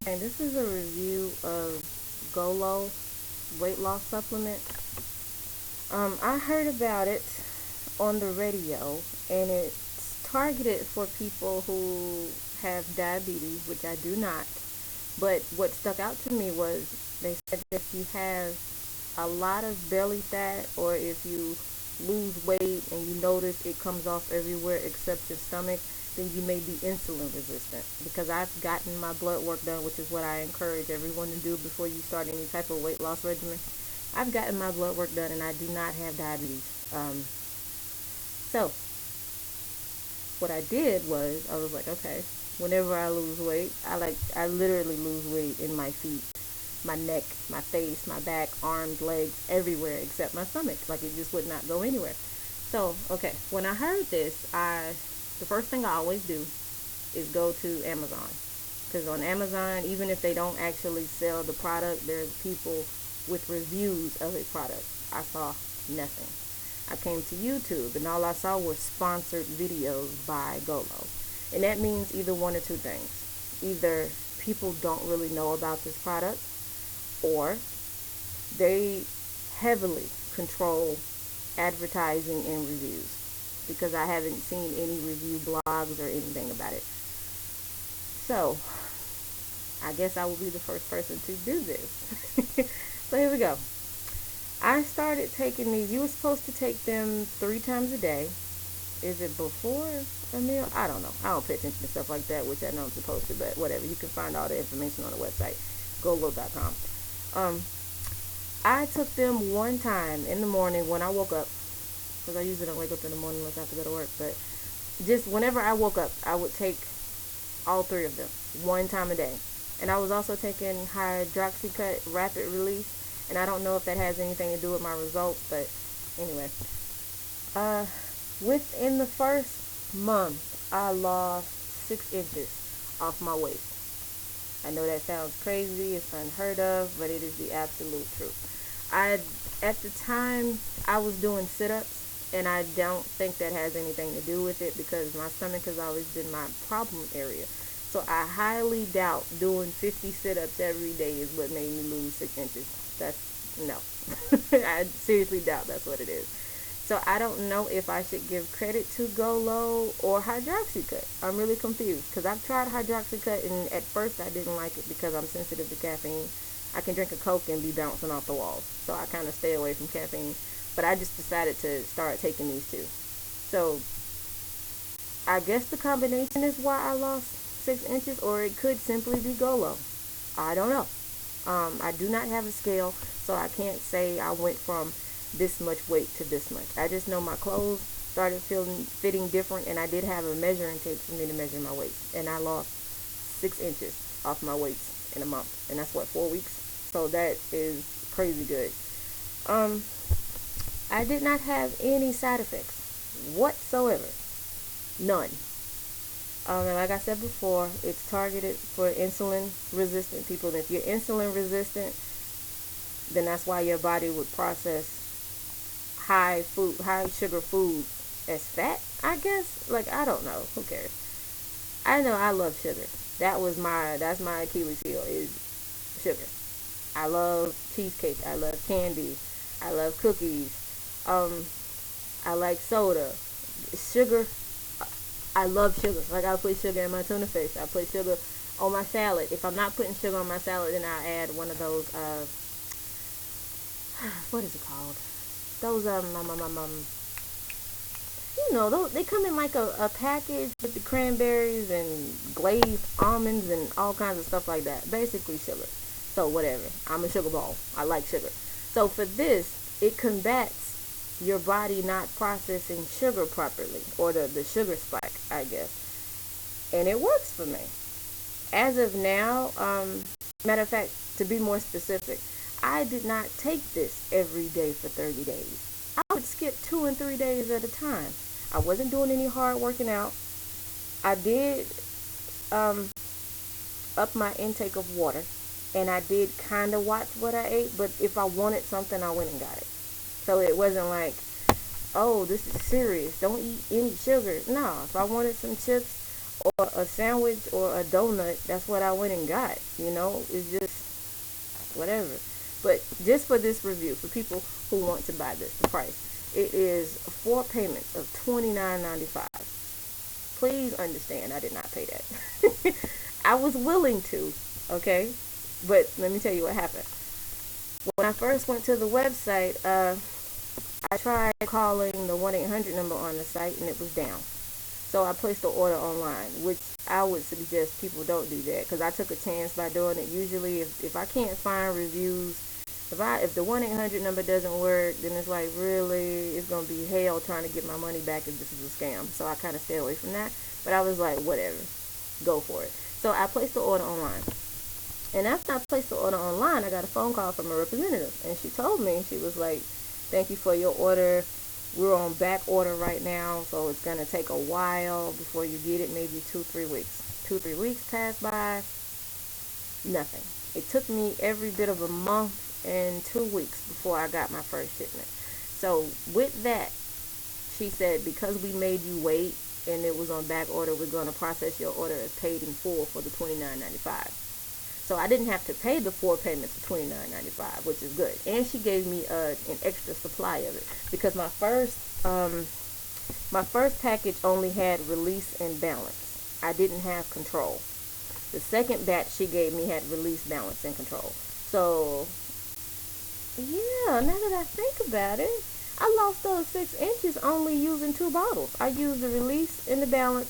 Okay, this is a review of Golo weight loss supplement. I heard about it on the radio, and it's targeted for people who have diabetes, which I do not. But what stuck out to me was they said that if you have a lot of belly fat, or if you lose weight and you notice it comes off everywhere except your stomach, then you may be insulin resistant. Because I've gotten my blood work done, which is what I encourage everyone to do before you start any type of weight loss regimen. I've gotten my blood work done and I do not have diabetes. So what I did was I was like, okay, whenever I lose weight, I literally lose weight in my feet, my neck, my face, my back, arms, legs, everywhere except my stomach. Like it just would not go anywhere. So, okay, when I heard this, the first thing I always do is go to Amazon. Because on Amazon, even if they don't actually sell the product, there's people with reviews of a product. I saw nothing. I came to YouTube and all I saw were sponsored videos by Golo. And that means either one or two things. Either people don't really know about this product, or they heavily control advertising and reviews, because I haven't seen any review blogs or anything about it. So, I guess I will be the first person to do this. So here we go. I started taking these. You were supposed to take them 3 times a day. Is it before a meal? I don't know. I don't pay attention to stuff like that, which I know I'm supposed to, but whatever. You can find all the information on the website, golo.com. Um, I took them one time in the morning when I woke up, because I usually don't wake up in the morning unless I have to go to work, but just whenever I woke up, I would take all 3 of them, one time a day. And I was also taking hydroxycut rapid release, and I don't know if that has anything to do with my results, but anyway. Uh, Within the first month, I lost 6 inches off my waist. I know that sounds crazy, it's unheard of, but it is the absolute truth. At the time, I was doing sit-ups, and I don't think that has anything to do with it, because my stomach has always been my problem area. So I highly doubt doing 50 sit-ups every day is what made me lose 6 inches. That's, no. I seriously doubt that's what it is. So I don't know if I should give credit to Golo or hydroxycut. I'm really confused, because I've tried hydroxycut, and at first I didn't like it because I'm sensitive to caffeine. I can drink a Coke and be bouncing off the walls, so I kind of stay away from caffeine. But I just decided to start taking these two. So I guess the combination is why I lost 6 inches, or it could simply be Golo. I don't know. I do not have a scale, so I can't say I went from this much weight to this much. I just know my clothes started fitting different, and I did have a measuring tape for me to measure my weight, and I lost 6 inches off my weight in a month, and that's what, 4 weeks. So that is crazy good. Um, I did not have any side effects whatsoever, none. And like I said before, it's targeted for insulin resistant people. And if you're insulin resistant, then that's why your body would process high sugar food as fat, I guess. Like, I don't know. Who cares? I know I love sugar. That's my Achilles heel is sugar. I love cheesecake. I love candy. I love cookies. Um, I like soda. Sugar. I love sugar. Like, I'll put sugar in my tuna fish. I put sugar on my salad. If I'm not putting sugar on my salad, then I'll add one of those what is it called? Those those, they come in like a package with the cranberries and glazed almonds and all kinds of stuff like that. Basically sugar. So whatever. I'm a sugar ball. I like sugar. So for this, it combats your body not processing sugar properly, or the sugar spike, I guess. And it works for me. As of now, matter of fact, to be more specific, I did not take this every day for 30 days. I would skip 2 and 3 days at a time. I wasn't doing any hard working out. I did um, up my intake of water, and I did kind of watch what I ate, but if I wanted something, I went and got it. So it wasn't like, oh, this is serious, don't eat any sugar. No, if I wanted some chips or a sandwich or a donut, that's what I went and got. It's just whatever. But just for this review, for people who want to buy this, the price, it is 4 payments of $29.95. Please understand, I did not pay that. I was willing to, okay? But let me tell you what happened. When I first went to the website, I tried calling the 1-800 number on the site, and it was down. So I placed the order online, which I would suggest people don't do that, because I took a chance by doing it. Usually, if I can't find reviews, if the 1-800 number doesn't work, then it's like, really, it's going to be hell trying to get my money back if this is a scam. So I kind of stay away from that. But I was like, whatever, go for it. So I placed the order online. And after I placed the order online, I got a phone call from a representative. And she told me, she was like, thank you for your order. We're on back order right now, so it's going to take a while before you get it, maybe 2-3 weeks. 2-3 weeks passed by, nothing. It took me every bit of a month and 2 weeks before I got my first shipment. So with that, she said, because we made you wait and it was on back order, we're going to process your order as paid in full for the $29.95. So I didn't have to pay the 4 payments of $29.95, which is good. And she gave me an extra supply of it, because my first package only had release and balance. I didn't have control. The second batch she gave me had release, balance, and control. So yeah, now that I think about it, I lost those 6 inches only using 2 bottles. I used the release and the balance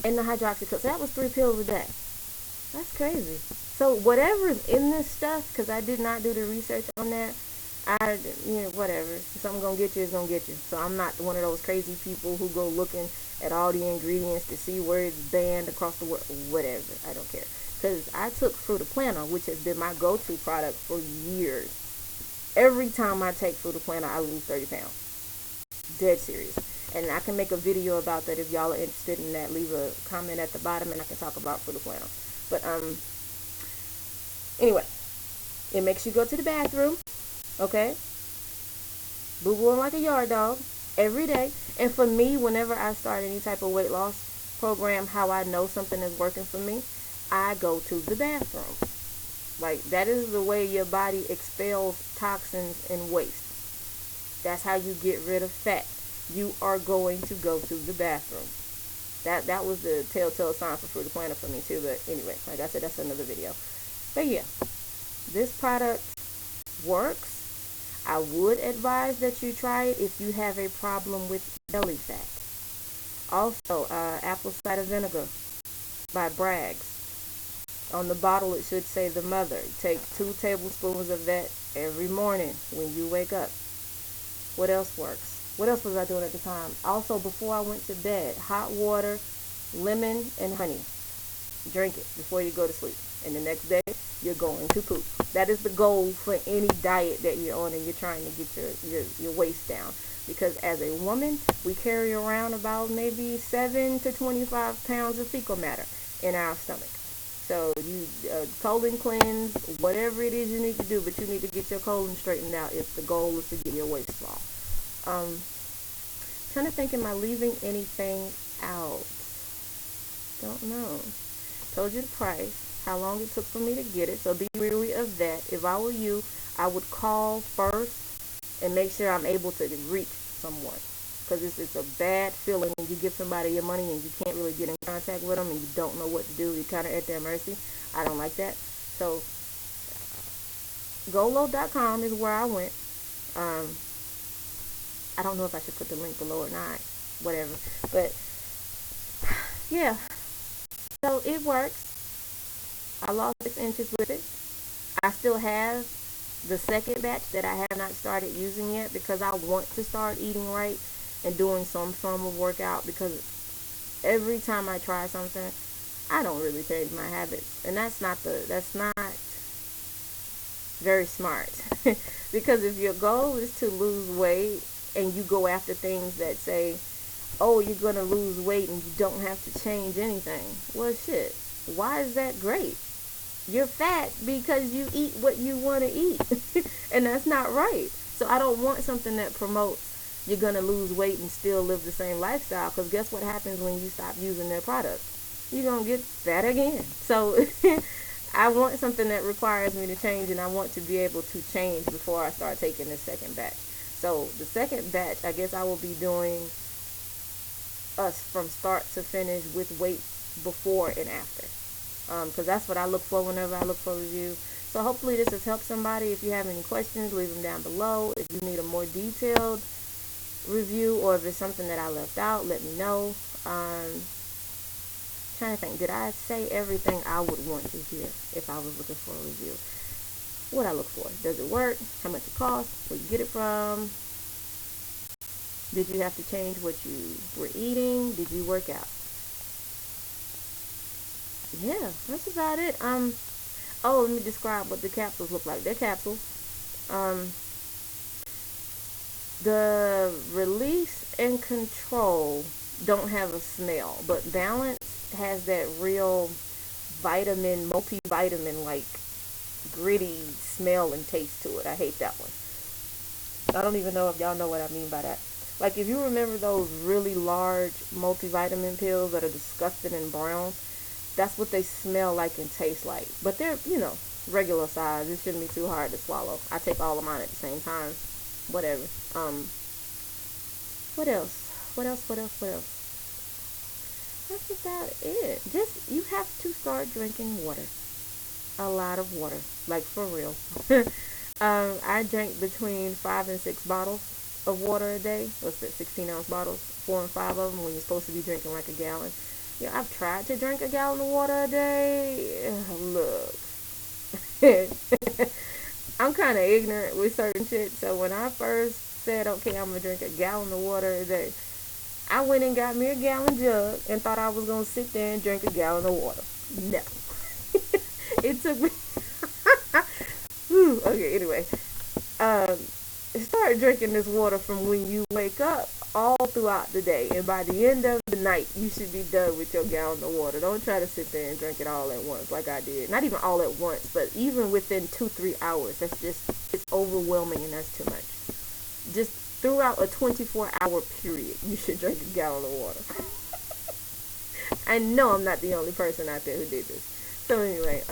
and the hydroxycut. So that was 3 pills a day. That's crazy. So whatever is in this stuff, because I did not do the research on that, whatever. If something gonna get you, it's gonna get you. So I'm not one of those crazy people who go looking at all the ingredients to see where it's banned across the world. Whatever. I don't care. Because I took Fruitaplanner, which has been my go-to product for years. Every time I take Fruitaplanner, I lose 30 pounds. Dead serious. And I can make a video about that if y'all are interested in that. Leave a comment at the bottom and I can talk about Fruitaplanner. But anyway, it makes you go to the bathroom, okay? Boo-booing like a yard dog every day. And for me, whenever I start any type of weight loss program, how I know something is working for me, I go to the bathroom. Like, that is the way your body expels toxins and waste. That's how you get rid of fat. You are going to go to the bathroom. That was the telltale sign for Fruitaplanner for me too. But anyway, like I said, that's another video. But yeah, this product works. I would advise that you try it if you have a problem with belly fat. Also, apple cider vinegar by Bragg's. On the bottle, it should say the mother. Take 2 tablespoons of that every morning when you wake up. What else works? What else was I doing at the time? Also, before I went to bed, hot water, lemon, and honey. Drink it before you go to sleep. And the next day, you're going to poop. That is the goal for any diet that you're on and you're trying to get your waist down. Because as a woman, we carry around about maybe 7 to 25 pounds of fecal matter in our stomach. So you colon cleanse, whatever it is you need to do, but you need to get your colon straightened out if the goal is to get your waist small. Trying to think, am I leaving anything out? Don't know. Told you the price, how long it took for me to get it, so be wary of that. If I were you, I would call first and make sure I'm able to reach someone, because it's a bad feeling when you give somebody your money and you can't really get in contact with them and you don't know what to do. You're kind of at their mercy. I don't like that. So Golo.com is where I went. I don't know if I should put the link below or not. Whatever. But yeah. So it works. I lost 6 inches with it. I still have the second batch that I have not started using yet, because I want to start eating right and doing some form of workout, because every time I try something, I don't really change my habits. And that's not very smart. Because if your goal is to lose weight and you go after things that say, oh, you're going to lose weight and you don't have to change anything, well, shit, why is that great? You're fat because you eat what you want to eat. And that's not right. So I don't want something that promotes you're going to lose weight and still live the same lifestyle, because guess what happens when you stop using their product? You're going to get fat again. So I want something that requires me to change, and I want to be able to change before I start taking the second batch. So the second batch, I guess I will be doing us from start to finish with weight before and after, because that's what I look for whenever I look for a review. So hopefully this has helped somebody. If you have any questions, leave them down below. If you need a more detailed review, or if it's something that I left out, let me know. Trying to think, did I say everything I would want to hear if I was looking for a review? What I look for: does it work? How much it costs? Where you get it from? Did you have to change what you were eating? Did you work out? Yeah, that's about it. Oh, let me describe what the capsules look like. They're capsules. The release and control don't have a smell, but balance has that real vitamin, multivitamin, like gritty smell and taste to it. I hate that one. I don't even know if y'all know what I mean by that. Like, if you remember those really large multivitamin pills that are disgusting and brown, that's what they smell like and taste like. But they're, regular size. It shouldn't be too hard to swallow. I take all of mine at the same time. Whatever. What else? What else? That's about it. Just, you have to start drinking water. A lot of water. Like, for real. I drink between 5 and 6 bottles of water a day. What's that, 16-ounce bottles? 4 and 5 of them, when you're supposed to be drinking like a gallon. Yeah, I've tried to drink a gallon of water a day. Look. I'm kind of ignorant with certain shit, so when I first said, okay, I'm going to drink a gallon of water a day, I went and got me a gallon jug and thought I was going to sit there and drink a gallon of water. No. It took me... Okay, anyway. Start drinking this water from when you wake up all throughout the day, and by the end of the night you should be done with your gallon of water. Don't try to sit there and drink it all at once like I did. Not even all at once, but even within 2-3 hours. It's overwhelming, and that's too much. Just throughout a 24-hour period you should drink a gallon of water. I know I'm not the only person out there who did this. So anyway,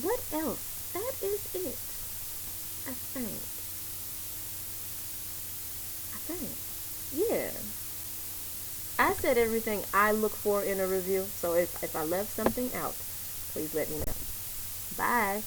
what else? That is it. I think. Yeah. I said everything I look for in a review, so if I left something out, please let me know. Bye.